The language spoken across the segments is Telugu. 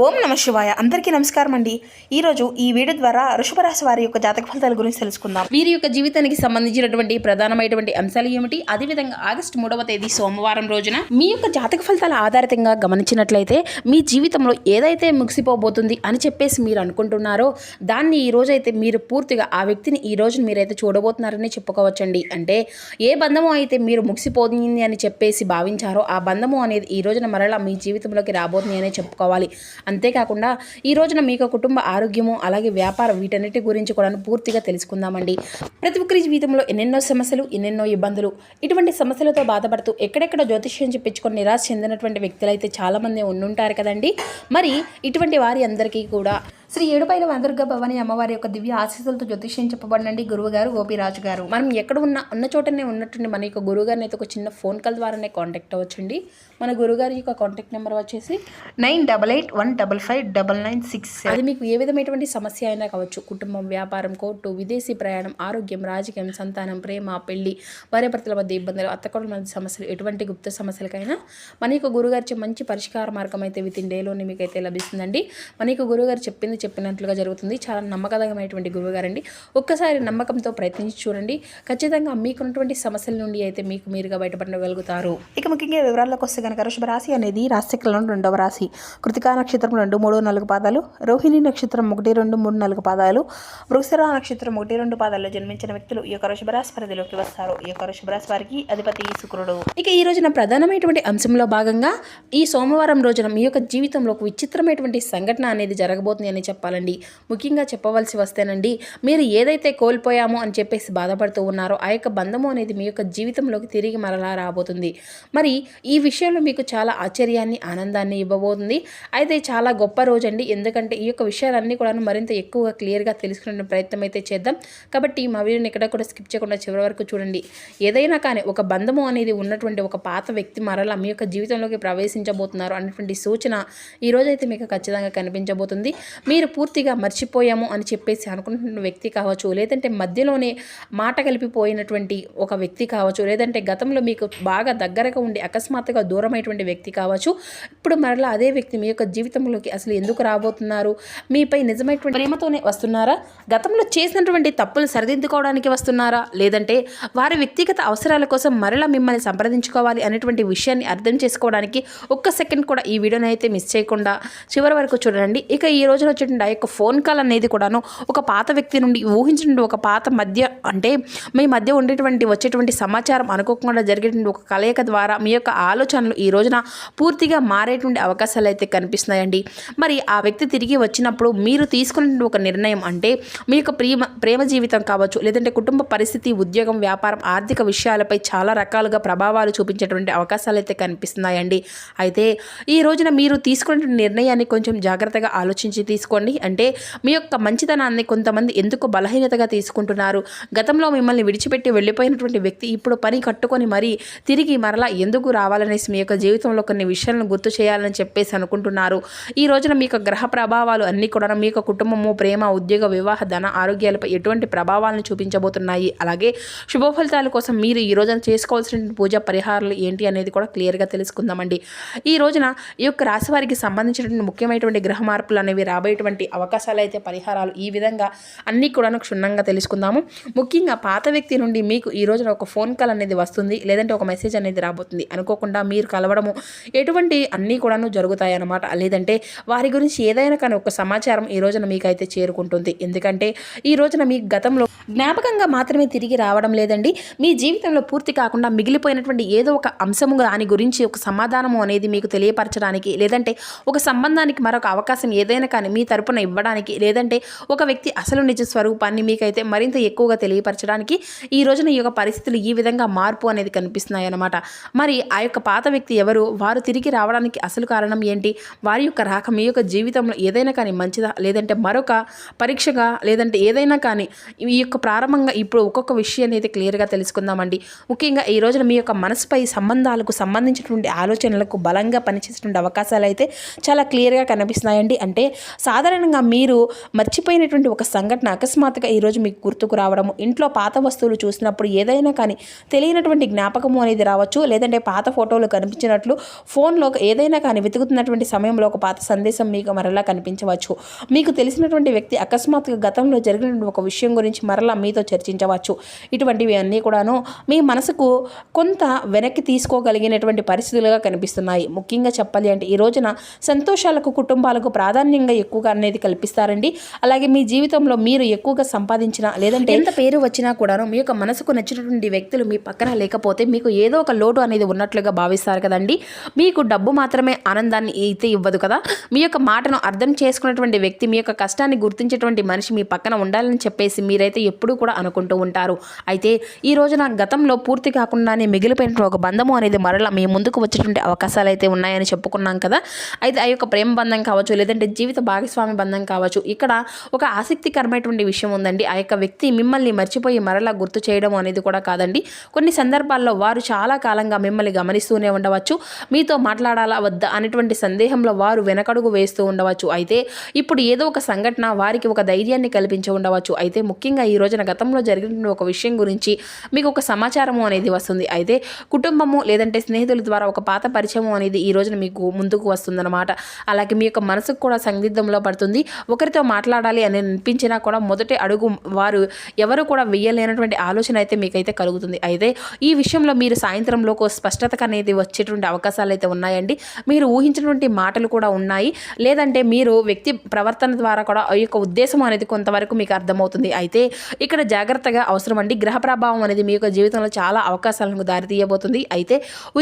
ఓం నమ శివాయ. అందరికీ నమస్కారం అండి. ఈరోజు ఈ వీడియో ద్వారా వృషభ రాశి వారి యొక్క జాతక ఫలితాల గురించి తెలుసుకుందాం. వీరి యొక్క జీవితానికి సంబంధించినటువంటి ప్రధానమైనటువంటి అంశాలు ఏమిటి, అదేవిధంగా ఆగస్టు 3వ తేదీ సోమవారం రోజున మీ యొక్క జాతక ఫలితాల ఆధారితంగా గమనించినట్లయితే మీ జీవితంలో ఏదైతే ముగిసిపోబోతుంది అని చెప్పేసి మీరు అనుకుంటున్నారో దాన్ని ఈ రోజైతే మీరు పూర్తిగా ఆ వ్యక్తిని ఈ రోజు మీరైతే చూడబోతున్నారని చెప్పుకోవచ్చండి. అంటే ఏ బంధము అయితే మీరు ముగిసిపోతుంది అని చెప్పేసి భావించారో ఆ బంధము అనేది ఈ రోజున మరలా మీ జీవితంలోకి రాబోతుంది అనే చెప్పుకోవాలి. అంతేకాకుండా ఈ రోజున మీకు కుటుంబ ఆరోగ్యము అలాగే వ్యాపారం వీటన్నిటి గురించి కూడా పూర్తిగా తెలుసుకుందామండి. ప్రతి ఒక్కరి జీవితంలో ఎన్నెన్నో సమస్యలు, ఎన్నెన్నో ఇబ్బందులు, ఇటువంటి సమస్యలతో బాధపడుతూ ఎక్కడెక్కడ జ్యోతిష్యం చెప్పించుకొని నిరాశ చెందినటువంటి వ్యక్తులు అయితే చాలామంది ఉండుంటారు కదండి. మరి ఇటువంటి వారి అందరికీ కూడా శ్రీ ఏడుపైల వనదుర్గ భవాని అమ్మవారి యొక్క దివ్య ఆశీస్సులతో జ్యోతిష్యం చెప్పబడినండి గురువుగారు గోపిరాజు గారు. మనం ఎక్కడ ఉన్న చోటనే ఉన్నట్టుండి మన యొక్క గురువుగారిని అయితే ఒక చిన్న ఫోన్ కాల్ ద్వారానే కాంటాక్ట్ అవ్వచ్చండి. మన గురుగారి యొక్క కాంటాక్ట్ నెంబర్ వచ్చేసి 9881559967. అది మీకు ఏ విధమైనటువంటి సమస్య అయినా కావచ్చు, కుటుంబం, వ్యాపారం, కోర్టు, విదేశీ ప్రయాణం, ఆరోగ్యం, రాజకీయం, సంతానం, ప్రేమ, పెళ్లి, భార్యాభర్తల మధ్య ఇబ్బందులు, అత్తకోడల మధ్య సమస్యలు, ఎటువంటి గుప్త సమస్యలకైనా మన యొక్క గురుగారి మంచి పరిష్కార మార్గం అయితే విత్ ఇన్ డేలోనే మీకు అయితే లభిస్తుందండి. మన యొక్క గురుగారు చెప్పినట్లుగా జరుగుతుంది. చాలా నమ్మకమైనటువంటి గురువుగారండి. ఒక్కసారి నమ్మకంతో ప్రయత్నించి చూడండి. ఖచ్చితంగా మీకున్నటువంటి సమస్యల నుండి అయితే మీకు మీరుగా బయటపడగలుగుతారు. ఇక ముఖ్యంగా వివరాల్లోకి వస్తే కనుక వృషభ రాశి అనేది రాశిచక్రంలో 2వ రాశి. కృతికా నక్షత్రం 2, 3, 4 పాదాలు, రోహిణి నక్షత్రం 1, 2, 3, 4 పాదాలు, వృషభ నక్షత్రం 1, 2 పాదాల్లో జన్మించిన వ్యక్తులు ఈ యొక్క వృషభ రాశి పరిధిలోకి వస్తారు. ఈ యొక్క వృషభ రాశి వారికి అధిపతి శుక్రుడు. ఇక ఈ రోజున ప్రధానమైనటువంటి అంశంలో భాగంగా ఈ సోమవారం రోజున మీ యొక్క జీవితంలో ఒక విచిత్రమైనటువంటి సంఘటన అనేది జరగబోతుంది అని చెప్పాలండి. ముఖ్యంగా చెప్పవలసి వస్తేనండి, మీరు ఏదైతే కోల్పోయామో అని చెప్పేసి బాధపడుతూ ఉన్నారో ఆ యొక్క బంధము అనేది మీ యొక్క జీవితంలోకి తిరిగి మరలా రాబోతుంది. మరి ఈ విషయంలో మీకు చాలా ఆశ్చర్యాన్ని, ఆనందాన్ని ఇవ్వబోతుంది. అయితే చాలా గొప్ప రోజు అండి. ఎందుకంటే ఈ యొక్క విషయాలన్నీ కూడా మరింత ఎక్కువగా క్లియర్గా తెలుసుకునే ప్రయత్నం అయితే చేద్దాం. కాబట్టి మా వీడియోని ఎక్కడ కూడా స్కిప్ చేయకుండా చివరి వరకు చూడండి. ఏదైనా కానీ ఒక బంధము అనేది ఉన్నటువంటి ఒక పాత వ్యక్తి మరలా మీ యొక్క జీవితంలోకి ప్రవేశించబోతున్నారు అన్నటువంటి సూచన ఈ రోజైతే మీకు ఖచ్చితంగా కనిపించబోతుంది. మీరు పూర్తిగా మర్చిపోయాము అని చెప్పేసి అనుకుంటున్న వ్యక్తి కావచ్చు, లేదంటే మధ్యలోనే మాట కలిపిపోయినటువంటి ఒక వ్యక్తి కావచ్చు, లేదంటే గతంలో మీకు బాగా దగ్గరగా ఉండి అకస్మాత్తుగా దూరమైనటువంటి వ్యక్తి కావచ్చు, ఇప్పుడు మరలా అదే వ్యక్తి మీ యొక్క జీవితంలోకి అసలు ఎందుకు రాబోతున్నారు, మీపై నిజమైనటువంటి ప్రేమతోనే వస్తున్నారా, గతంలో చేసినటువంటి తప్పులు సరిదిద్దుకోవడానికి వస్తున్నారా, లేదంటే వారి వ్యక్తిగత అవసరాల కోసం మరలా మిమ్మల్ని సంప్రదించుకోవాలి అనేటువంటి విషయాన్ని అర్థం చేసుకోవడానికి ఒక్క సెకండ్ కూడా ఈ వీడియోని అయితే మిస్ చేయకుండా చివరి వరకు చూడండి. ఇక ఈ రోజున వచ్చేటువంటి ఆ యొక్క ఫోన్ కాల్ అనేది కూడాను ఒక పాత వ్యక్తి నుండి ఊహించినటువంటి ఒక పాత మధ్య అంటే మీ మధ్య వచ్చేటువంటి సమాచారం అనుకోకుండా జరిగేటువంటి ఒక కలయిక ద్వారా మీ యొక్క ఆలోచనలు ఈ రోజున పూర్తిగా మారేటువంటి అవకాశాలు అయితే కనిపిస్తున్నాయండి. మరి ఆ వ్యక్తి తిరిగి వచ్చినప్పుడు మీరు తీసుకున్న ఒక నిర్ణయం అంటే మీ యొక్క ప్రేమ జీవితం కావచ్చు, లేదంటే కుటుంబ పరిస్థితి, ఉద్యోగం, వ్యాపారం, ఆర్థిక విషయాలపై చాలా రకాలుగా ప్రభావాలు చూపించేటువంటి అవకాశాలు అయితే కనిపిస్తున్నాయండి. అయితే ఈ రోజున మీరు తీసుకున్న నిర్ణయాన్ని కొంచెం జాగ్రత్తగా ఆలోచించి తీసుకోండి. అంటే మీ యొక్క మంచితనాన్ని కొంతమంది ఎందుకు బలహీనతగా తీసుకుంటున్నారు, గతంలో మిమ్మల్ని విడిచిపెట్టి వెళ్ళిపోయినటువంటి వ్యక్తి ఇప్పుడు పని కట్టుకొని మరీ తిరిగి మరలా ఎందుకు రావాలనేసి మీ యొక్క జీవితంలో కొన్ని విషయాలను గుర్తు చేయాలని చెప్పేసి అనుకుంటున్నారు. ఈ రోజున మీ యొక్క గ్రహ ప్రభావాలు అన్నీ కూడా మీ యొక్క కుటుంబము, ప్రేమ, ఉద్యోగ, వివాహ, ధన, ఆరోగ్యాలపై ఎటువంటి ప్రభావాలను చూపించబోతున్నాయి, అలాగే శుభ ఫలితాల కోసం మీరు ఈ రోజున చేసుకోవాల్సిన పూజా పరిహారాలు ఏంటి అనేది కూడా క్లియర్గా తెలుసుకుందామండి. ఈ రోజున ఈ యొక్క రాశి వారికి సంబంధించినటువంటి ముఖ్యమైనటువంటి గ్రహ మార్పులు అనేవి రాబోయేటువంటి అవకాశాలు అయితే పరిహారాలు ఈ విధంగా అన్నీ కూడా క్షుణ్ణంగా తెలుసుకుందాము. ముఖ్యంగా పాత వ్యక్తి నుండి మీకు ఈ రోజున ఒక ఫోన్ కాల్ అనేది వస్తుంది, లేదంటే ఒక మెసేజ్ అనేది రాబోతుంది. అనుకోకుండా మీరు కలవడము ఎటువంటి అన్నీ కూడాను జరుగుతాయి అన్నమాట. లేదంటే వారి గురించి ఏదైనా కానీ ఒక సమాచారం ఈ రోజున మీకైతే చేరుకుంటుంది. ఎందుకంటే ఈ రోజున మీ గతంలో జ్ఞాపకంగా మాత్రమే తిరిగి రావడం లేదండి, మీ జీవితంలో పూర్తి కాకుండా మిగిలిపోయినటువంటి ఏదో ఒక అంశము దాని గురించి ఒక సమాధానము అనేది మీకు తెలియపరచడానికి, లేదంటే ఒక సంబంధానికి మరొక అవకాశం ఏదైనా కానీ మీ తరపున ఇవ్వడానికి, లేదంటే ఒక వ్యక్తి అసలు నిజ స్వరూపాన్ని మీకైతే మరింత ఎక్కువగా తెలియపరచడానికి ఈ రోజున ఈ యొక్క పరిస్థితులు ఈ విధంగా మార్పు అనేది కనిపిస్తున్నాయి అన్నమాట. మరి ఆ యొక్క పాత వ్యక్తి ఎవరు, వారు తిరిగి రావడానికి అసలు కారణం ఏంటి, వారి యొక్క రాక మీ యొక్క జీవితంలో ఏదైనా కానీ మంచిదా, లేదంటే మరొక పరీక్షగా, లేదంటే ఏదైనా కానీ ఈ యొక్క ప్రారంభంగా ఇప్పుడు ఒక్కొక్క విషయాన్ని అయితే క్లియర్గా తెలుసుకుందామండి. ముఖ్యంగా ఈ రోజున మీ యొక్క మనసుపై సంబంధాలకు సంబంధించినటువంటి ఆలోచనలకు బలంగా పనిచేసేటువంటి అవకాశాలు అయితే చాలా క్లియర్గా కనిపిస్తున్నాయండి. అంటే సాధారణంగా మీరు మర్చిపోయినటువంటి ఒక సంఘటన అకస్మాత్తుగా ఈరోజు మీకు గుర్తుకు రావడము, ఇంట్లో పాత వస్తువులు చూసినప్పుడు ఏదైనా కానీ తెలియనటువంటి జ్ఞాపకము అనేది రావచ్చు, లేదంటే పాత ఫోటోలు కనిపించినట్లు ఫోన్లో ఏదైనా కానీ వెతుకుతున్నటువంటి సమయంలో ఒక పాత సందేశం మీకు మరలా కనిపించవచ్చు. మీకు తెలిసినటువంటి వ్యక్తి అకస్మాత్తుగా గతంలో జరిగిన ఒక విషయం గురించి మరలా మీతో చర్చించవచ్చు. ఇటువంటివి అన్నీ కూడాను మీ మనసుకు కొంత వెనక్కి తీసుకోగలిగినటువంటి పరిస్థితులుగా కనిపిస్తున్నాయి. ముఖ్యంగా చెప్పాలి అంటే ఈ రోజున సంతోషాలకు కుటుంబాలకు ప్రాధాన్యంగా ఎక్కువగా అనేది కల్పిస్తారండి. అలాగే మీ జీవితంలో మీరు ఎక్కువగా సంపాదించినా లేదంటే ఎంత పేరు వచ్చినా కూడాను మీ యొక్క మనసుకు నచ్చినటువంటి వ్యక్తులు మీ పక్కన లేకపోతే మీకు ఏదో ఒక లోటు అనేది ఉన్నట్లుగా భావిస్తారు కదండి. మీకు డబ్బు మాత్రమే ఆనందాన్ని అయితే ఇవ్వదు కదా. మీ యొక్క మాటను అర్థం చేసుకున్నటువంటి వ్యక్తి, మీ యొక్క కష్టాన్ని గుర్తించేటువంటి మనిషి మీ పక్కన ఉండాలని చెప్పేసి మీరైతే ఎప్పుడూ కూడా అనుకుంటూ ఉంటారు. అయితే ఈ రోజున గతంలో పూర్తి కాకుండానే మిగిలిపోయిన ఒక బంధము అనేది మరలా మీ ముందుకు వచ్చేటువంటి అవకాశాలు అయితే ఉన్నాయని చెప్పుకున్నాం కదా. అయితే ఆ యొక్క ప్రేమ బంధం కావచ్చు, లేదంటే జీవిత భాగస్వామి బంధం కావచ్చు, ఇక్కడ ఒక ఆసక్తికరమైనటువంటి విషయం ఉందండి. ఆ యొక్క వ్యక్తి మిమ్మల్ని మర్చిపోయి మరలా గుర్తు చేయడం అనేది కూడా కాదండి. కొన్ని సందర్భాల్లో వారు చాలా కాలంగా మిమ్మల్ని గమనిస్తూనే ఉండవచ్చు. మీతో మాట్లాడాలా వద్దా అనేటువంటి సందేహంలో వారు వెనకడుగు వేస్తూ ఉండవచ్చు. అయితే ఇప్పుడు ఏదో ఒక సంఘటన వారికి ఒక ధైర్యాన్ని కల్పించి ఉండవచ్చు. అయితే ముఖ్యంగా ఈ రోజున గతంలో జరిగిన ఒక విషయం గురించి మీకు ఒక సమాచారము అనేది వస్తుంది. అయితే కుటుంబము లేదంటే స్నేహితుల ద్వారా ఒక పాత పరిచయం అనేది ఈ రోజున మీకు ముందుకు వస్తుందన్నమాట. అలాగే మీ యొక్క మనసుకు కూడా సందిగ్ధంలో పడుతుంది. ఒకరితో మాట్లాడాలి అని అనిపించినా కూడా మొదటి అడుగు వారు ఎవరు కూడా వేయలేనటువంటి ఆలోచన అయితే మీకైతే కలుగుతుంది. అయితే ఈ విషయంలో మీరు సాయంత్రంలో స్పష్టత అనేది వచ్చేటువంటి అవకాశాలు అయితే ఉన్నాయండి. మీరు ఊహించినటువంటి మాటలు కూడా ఉన్నాయి. లేదంటే మీరు వ్యక్తి ప్రవర్తన ద్వారా కూడా ఈ యొక్క ఉద్దేశం అనేది కొంతవరకు మీకు అర్థమవుతుంది. అయితే ఇక్కడ జాగ్రత్తగా అవసరం అండి. గ్రహ ప్రభావం అనేది మీ యొక్క జీవితంలో చాలా అవకాశాలను దారితీయబోతుంది. అయితే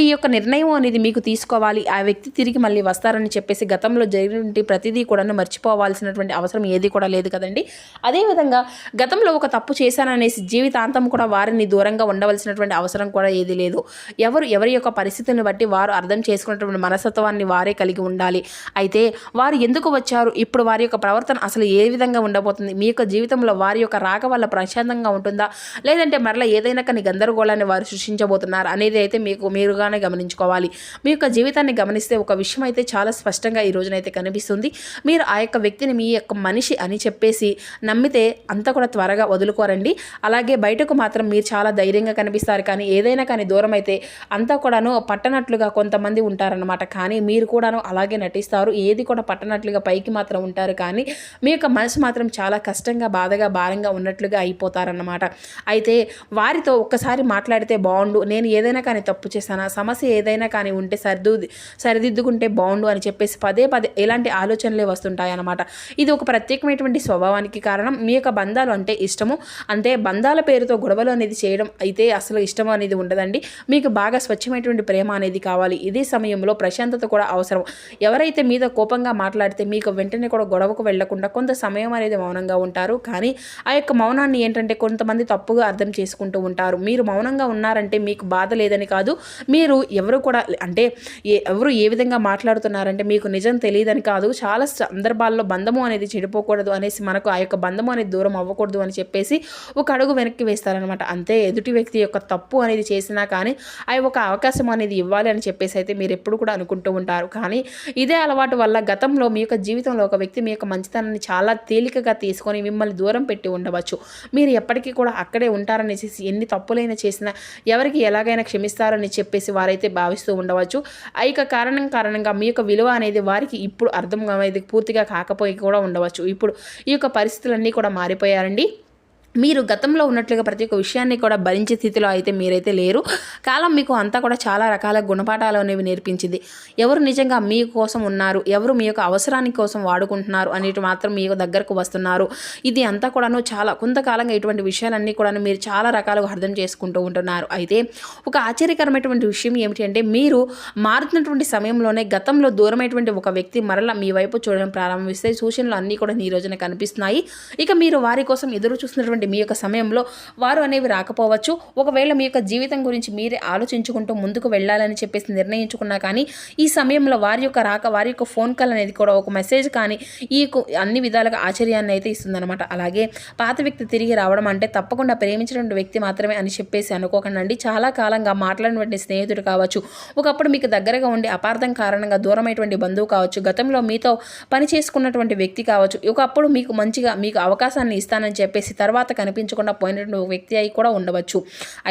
ఈ యొక్క నిర్ణయం అనేది మీకు తీసుకోవాలి. ఆ వ్యక్తి తిరిగి మళ్ళీ వస్తారని చెప్పేసి గతంలో జరిగినటువంటి ప్రతిదీ కూడా మర్చిపోవాల్సినటువంటి అవసరం ఏది కూడా లేదు కదండి. అదేవిధంగా గతంలో ఒక తప్పు చేశాననేసి జీవితాంతం కూడా వారిని దూరంగా ఉండవలసినటువంటి అవసరం కూడా ఏది లేదు. ఎవరి యొక్క పరిస్థితిని బట్టి వారు అర్థం చేసుకున్నటువంటి మనస్తత్వాన్ని వారే కలిగి ఉండాలి. అయితే వారు ఎందుకు వచ్చారు, ఇప్పుడు వారి యొక్క ప్రవర్తన అసలు ఏ విధంగా ఉండబోతుంది, మీ యొక్క జీవితంలో వారి యొక్క రాక వల్ల ప్రశాంతంగా ఉంటుందా, లేదంటే మరలా ఏదైనా కానీ గందరగోళాన్ని వారు సృష్టించబోతున్నారు అనేది అయితే మీరుగానే గమనించుకోవాలి. మీ యొక్క జీవితాన్ని గమనిస్తే ఒక విషయం అయితే చాలా స్పష్టంగా ఈ రోజునైతే కనిపిస్తుంది. మీరు ఆ యొక్క వ్యక్తిని మీ యొక్క మనిషి అని చెప్పేసి నమ్మితే అంతా కూడా త్వరగా వదులుకోరండి. అలాగే బయటకు మాత్రం మీరు చాలా ధైర్యంగా కనిపిస్తారు, కానీ ఏదైనా కానీ దూరం అయితే అంతా కూడాను పట్టనట్లుగా కొంతమంది ఉంటారనమాట. కానీ మీరు కూడాను అలాగే నటిస్తారు. ఏది కూడా పట్టనట్లుగా పైకి మాత్రం ఉంటారు, కానీ మీ యొక్క మనసు మాత్రం చాలా కష్టంగా, బాధగా, భారంగా ఉన్నట్లుగా అయిపోతారన్నమాట. అయితే వారితో ఒక్కసారి మాట్లాడితే బాగుండు, నేను ఏదైనా కానీ తప్పు చేశానా, సమస్య ఏదైనా కానీ ఉంటే సరిదిద్దుకుంటే బాగుండు అని చెప్పేసి పదే ఇలాంటి ఆలోచనలే వస్తుంటాయి అన్నమాట. ఇది ఒక ప్రత్యేకమైనటువంటి స్వభావానికి కారణం. మీ యొక్క బంధాలు అంటే ఇష్టము, అంటే బంధాల పేరుతో గొడవలు అనేది చేయడం అయితే అసలు ఇష్టం అనేది ఉండదండి. మీకు బాగా స్వచ్ఛమైనటువంటి ప్రేమ అనేది కావాలి. ఇదే సమయంలో ప్రశాంతత కూడా అవసరం. ఎవరైతే మీద కోపంగా మాట్లాడితే మీకు వెంటనే కూడా గొడవకు వెళ్లకుండా కొంత సమయం అనేది మౌనంగా ఉంటారు. కానీ ఆ యొక్క మౌనాన్ని ఏంటంటే కొంతమంది తప్పుగా అర్థం చేసుకుంటూ ఉంటారు. మీరు మౌనంగా ఉన్నారంటే మీకు బాధ లేదని కాదు, మీరు ఎవరు కూడా అంటే ఎవరు ఏ విధంగా మాట్లాడుతున్నారంటే మీకు నిజం తెలియదని కాదు. చాలా సందర్భాల్లో బంధము అనేది చెడిపోకూడదు అనేసి, మనకు ఆ యొక్క బంధము అనేది దూరం అవ్వకూడదు అని చెప్పేసి ఒక అడుగు వెనక్కి వేస్తారనమాట. అంతే, ఎదుటి వ్యక్తి యొక్క తప్పు అనేది చేసినా కానీ ఆ ఒక అవకాశం అనేది ఇవ్వాలి అని చెప్పేసి అయితే మీరు ఎప్పుడు కూడా అనుకుంటూ ఉంటారు. కానీ ఇదే అలవాటు వల్ల గతంలో మీ యొక్క జీవితంలో ఒక వ్యక్తి మీ యొక్క మంచితనాన్ని చాలా తేలికగా తీసుకొని మిమ్మల్ని దూరం పెట్టి ఉండవచ్చు. మీరు ఎప్పటికీ కూడా అక్కడే ఉంటారనేసి, ఎన్ని తప్పులైనా చేసినా ఎవరికి ఎలాగైనా క్షమిస్తారని చెప్పేసి వారైతే భావిస్తూ ఉండవచ్చు. ఆ యొక్క కారణంగా మీ యొక్క విలువ అనేది వారికి ఇప్పుడు అర్థం అనేది పూర్తిగా కాకపోయి కూడా ఉండవచ్చు. ఇప్పుడు ఈ యొక్క పరిస్థితులన్నీ కూడా మారిపోయారండి. మీరు గతంలో ఉన్నట్లుగా ప్రతి ఒక్క విషయాన్ని కూడా భరించే స్థితిలో అయితే మీరైతే లేరు. కాలం మీకు అంతా కూడా చాలా రకాల గుణపాఠాలు అనేవి నేర్పించింది. ఎవరు నిజంగా మీ కోసం ఉన్నారు, ఎవరు మీ యొక్క అవసరానికి కోసం వాడుకుంటున్నారు అనేటి మాత్రం మీ దగ్గరకు వస్తున్నారు. ఇది అంతా కూడాను చాలా కొంతకాలంగా ఇటువంటి విషయాలన్నీ కూడా మీరు చాలా రకాలుగా అర్థం చేసుకుంటూ ఉంటున్నారు. అయితే ఒక ఆశ్చర్యకరమైనటువంటి విషయం ఏమిటి అంటే, మీరు మారుతున్నటువంటి సమయంలోనే గతంలో దూరమైనటువంటి ఒక వ్యక్తి మరలా మీ వైపు చూడడం ప్రారంభిస్తే సూచనలు అన్నీ కూడా ఈ రోజున కనిపిస్తున్నాయి. ఇక మీరు వారి కోసం ఎదురు చూస్తున్నటువంటి మీ యొక్క సమయంలో వారు అనేవి రాకపోవచ్చు. ఒకవేళ మీ యొక్క జీవితం గురించి మీరే ఆలోచించుకుంటూ ముందుకు వెళ్ళాలని చెప్పేసి నిర్ణయించుకున్నా కానీ ఈ సమయంలో వారి యొక్క రాక, వారి యొక్క ఫోన్ కాల్ అనేది కూడా ఒక మెసేజ్ కానీ ఈ అన్ని విధాలుగా ఆశ్చర్యాన్ని అయితే ఇస్తుందన్నమాట. అలాగే పాత వ్యక్తి తిరిగి రావడం అంటే తప్పకుండా ప్రేమించినటువంటి వ్యక్తి మాత్రమే అని చెప్పేసి అనుకోకండి. చాలా కాలంగా మాట్లాడినటువంటి స్నేహితుడు కావచ్చు, ఒకప్పుడు మీకు దగ్గరగా ఉండి అపార్థం కారణంగా దూరమైనటువంటి బంధువు కావచ్చు, గతంలో మీతో పని చేసుకున్నటువంటి వ్యక్తి కావచ్చు, ఒకప్పుడు మీకు మంచిగా మీకు అవకాశాన్ని ఇస్తానని చెప్పేసి తర్వాత కనిపించకుండా పోయినటువంటి వ్యక్తి అయి కూడా ఉండవచ్చు.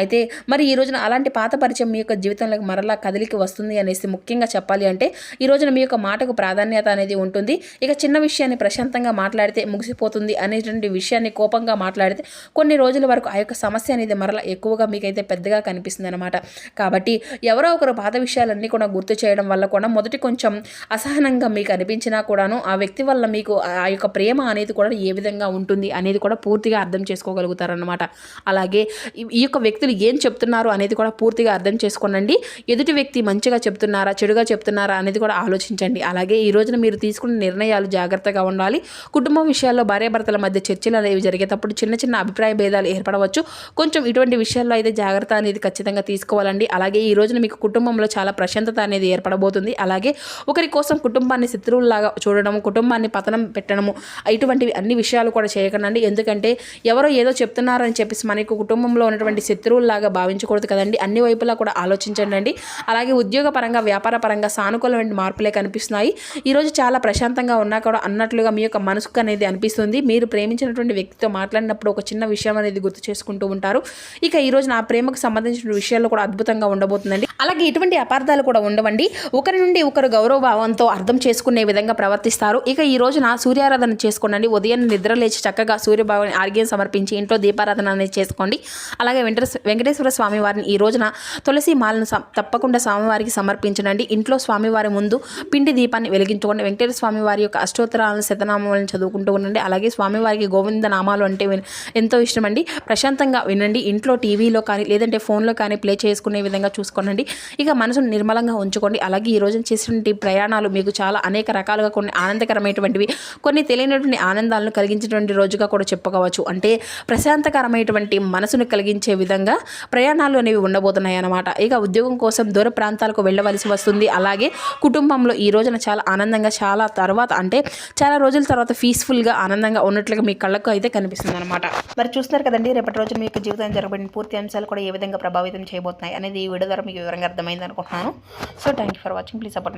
అయితే మరి ఈ రోజున అలాంటి పాత పరిచయం మీ యొక్క జీవితంలోకి మరలా కదిలికి వస్తుంది అనేసి ముఖ్యంగా చెప్పాలి అంటే ఈ రోజున మీ యొక్క మాటకు ప్రాధాన్యత అనేది ఉంటుంది. ఇక చిన్న విషయాన్ని ప్రశాంతంగా మాట్లాడితే ముగిసిపోతుంది అనేటువంటి విషయాన్ని కోపంగా మాట్లాడితే కొన్ని రోజుల వరకు ఆ యొక్క సమస్య అనేది మరలా ఎక్కువగా మీకైతే పెద్దగా కనిపిస్తుంది అనమాట. కాబట్టి ఎవరో ఒకరు పాత విషయాలన్నీ కూడా గుర్తు చేయడం వల్ల కూడా మొదటి కొంచెం అసహనంగా మీకు అనిపించినా కూడాను ఆ వ్యక్తి వల్ల మీకు ఆ యొక్క ప్రేమ అనేది కూడా ఏ విధంగా ఉంటుంది అనేది కూడా పూర్తిగా అర్థం చేసుకోగలుగుతారనమాట. అలాగే ఈ యొక్క వ్యక్తులు ఏం చెప్తున్నారు అనేది కూడా పూర్తిగా అర్థం చేసుకోనండి. ఎదుటి వ్యక్తి మంచిగా చెప్తున్నారా, చెడుగా చెప్తున్నారా అనేది కూడా ఆలోచించండి. అలాగే ఈ రోజున మీరు తీసుకున్న నిర్ణయాలు జాగ్రత్తగా ఉండాలి. కుటుంబం విషయాల్లో భార్యాభర్తల మధ్య చర్చలు అనేవి జరిగేటప్పుడు చిన్న చిన్న అభిప్రాయ భేదాలు ఏర్పడవచ్చు. కొంచెం ఇటువంటి విషయాల్లో అయితే జాగ్రత్త అనేది ఖచ్చితంగా తీసుకోవాలండి. అలాగే ఈ రోజున మీకు కుటుంబంలో చాలా ప్రశాంతత అనేది ఏర్పడబోతుంది. అలాగే ఒకరి కోసం కుటుంబాన్ని శత్రువులాగా చూడడం, కుటుంబాన్ని పతనం పెట్టడము, ఇటువంటివి అన్ని విషయాలు కూడా చేయకండి. ఎందుకంటే ఎవరో ఏదో చెప్తున్నారని చెప్పేసి మనకు కుటుంబంలో ఉన్నటువంటి శత్రువులాగా భావించకూడదు కదండి. అన్ని వైపులా కూడా ఆలోచించండి. అలాగే ఉద్యోగ పరంగా, వ్యాపార పరంగా సానుకూలమైన మార్పులే కనిపిస్తున్నాయి. ఈరోజు చాలా ప్రశాంతంగా ఉన్నా కూడా అన్నట్లుగా మీ యొక్క మనసుకు అనేది అనిపిస్తుంది. మీరు ప్రేమించినటువంటి వ్యక్తితో మాట్లాడినప్పుడు ఒక చిన్న విషయం అనేది గుర్తు చేసుకుంటూ ఉంటారు. ఇక ఈ రోజు నా ప్రేమకు సంబంధించిన విషయాల్లో కూడా అద్భుతంగా ఉండబోతుందండి. అలాగే ఎటువంటి అపార్థాలు కూడా ఉండవండి. ఒకరి నుండి ఒకరు గౌరవ భావంతో అర్థం చేసుకునే విధంగా ప్రవర్తిస్తారు. ఇక ఈ రోజున సూర్యారాధన చేసుకోండి. ఉదయం నిద్ర లేచి చక్కగా సూర్యభగవాన్ ఆర్గ్యం సమర్పించి ఇంట్లో దీపారాధన అనేది చేసుకోండి. అలాగే వెంకటేశ్వర స్వామి వారిని ఈ రోజున తులసి మాలను తప్పకుండా స్వామివారికి సమర్పించండి. ఇంట్లో స్వామివారి ముందు పిండి దీపాన్ని వెలిగించుకోండి. వెంకటేశ్వర స్వామి వారి యొక్క అష్టోత్తరాలను, శతనామాలను చదువుకుంటూ ఉండండి. అలాగే స్వామివారికి గోవింద నామాలు అంటే ఎంతో ఇష్టం అండి. ప్రశాంతంగా వినండి. ఇంట్లో టీవీలో కానీ లేదంటే ఫోన్లో కానీ ప్లే చేసుకునే విధంగా చూసుకోనండి. ఇక మనసును నిర్మలంగా ఉంచుకోండి. అలాగే ఈ రోజున చేసినటువంటి ప్రయాణాలు మీకు చాలా అనేక రకాలుగా కొన్ని ఆనందకరమైనటువంటివి, కొన్ని తెలియనటువంటి ఆనందాలను కలిగించేటువంటి రోజుగా కూడా చెప్పుకోవచ్చు. అంటే ప్రశాంతకరమైనటువంటి మనసును కలిగించే విధంగా ప్రయాణాలు అనేవి ఉండబోతున్నాయి అన్నమాట. ఇక ఉద్యోగం కోసం దూర ప్రాంతాలకు వెళ్ళవలసి వస్తుంది. అలాగే కుటుంబంలో ఈ రోజున చాలా ఆనందంగా, చాలా తర్వాత అంటే చాలా రోజుల తర్వాత పీస్ఫుల్గా ఆనందంగా ఉన్నట్లుగా మీ కళ్ళకు అయితే కనిపిస్తుంది అనమాట. మరి చూస్తున్నారు కదండి, రేపటి రోజు మీ యొక్క జీవితం జరగబడిన పూర్తి అంశాలు కూడా ఏ విధంగా ప్రభావితం చేయబోతున్నాయి అనేది ఈ వీడియో ద్వారా మీకు వివరంగా అర్థమైంది అనుకుంటున్నాను. So thank you for watching. Please support.